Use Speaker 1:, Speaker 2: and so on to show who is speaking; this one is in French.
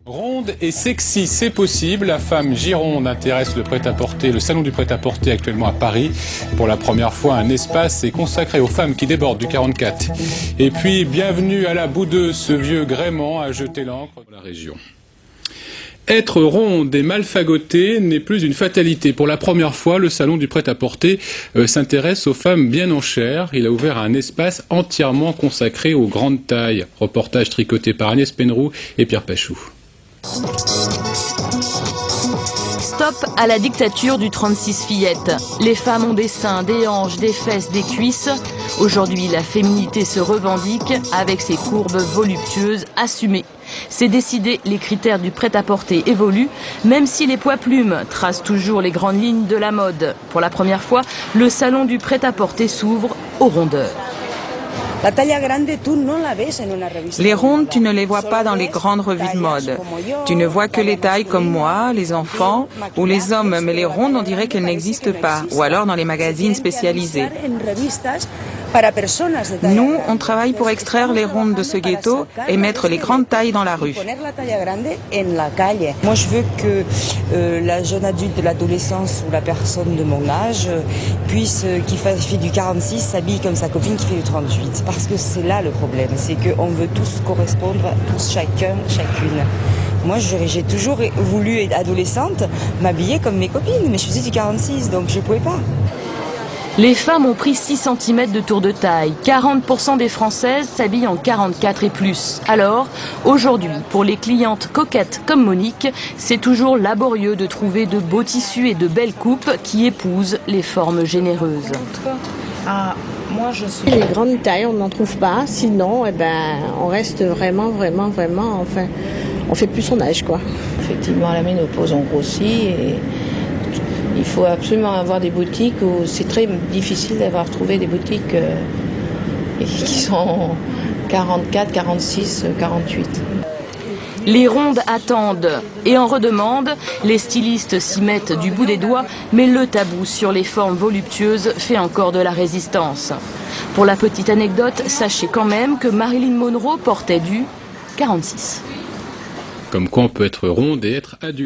Speaker 1: Ronde et sexy, c'est possible. La femme gironde intéresse le salon du prêt-à-porter actuellement à Paris. Pour la première fois, un espace est consacré aux femmes qui débordent du 44. Et puis, bienvenue à la boudeuse, ce vieux gréement a jeté l'encre dans la région. Être ronde et mal fagotée n'est plus une fatalité. Pour la première fois, le salon du prêt-à-porter s'intéresse aux femmes bien en chair. Il a ouvert un espace entièrement consacré aux grandes tailles. Reportage tricoté par Agnès Penroux et Pierre Pachou.
Speaker 2: Stop à la dictature du 36 fillettes. Les femmes ont des seins, des hanches, des fesses, des cuisses. Aujourd'hui, la féminité se revendique avec ses courbes voluptueuses assumées. C'est décidé, les critères du prêt-à-porter évoluent, même si les poids plumes tracent toujours les grandes lignes de la mode. Pour la première fois, le salon du prêt-à-porter s'ouvre aux rondeurs.
Speaker 3: Les rondes, tu ne les vois pas dans les grandes revues de mode. Tu ne vois que les tailles comme moi, les enfants ou les hommes, mais les rondes, on dirait qu'elles n'existent pas, ou alors dans les magazines spécialisés. Nous, on travaille pour extraire les rondes de ce ghetto et mettre les grandes tailles dans la rue.
Speaker 4: Moi, je veux que la jeune adulte de l'adolescence ou la personne de mon âge qui fait du 46, s'habille comme sa copine qui fait du 38. Parce que c'est là le problème, c'est qu'on veut tous correspondre, tous chacune. Moi, j'ai toujours voulu être adolescente, m'habiller comme mes copines, mais je faisais du 46, donc je ne pouvais pas.
Speaker 2: Les femmes ont pris 6 cm de tour de taille. 40% des Françaises s'habillent en 44 et plus. Alors, aujourd'hui, pour les clientes coquettes comme Monique, c'est toujours laborieux de trouver de beaux tissus et de belles coupes qui épousent les formes généreuses.
Speaker 5: Les grandes tailles, on n'en trouve pas. Sinon, on reste vraiment, enfin, on fait plus son âge, quoi.
Speaker 6: Effectivement, à la ménopause, on grossit et il faut absolument avoir des boutiques où c'est très difficile d'avoir trouvé des boutiques qui sont 44, 46, 48.
Speaker 2: Les rondes attendent et en redemandent. Les stylistes s'y mettent du bout des doigts, mais le tabou sur les formes voluptueuses fait encore de la résistance. Pour la petite anecdote, sachez quand même que Marilyn Monroe portait du 46.
Speaker 1: Comme quoi on peut être ronde et être adulte.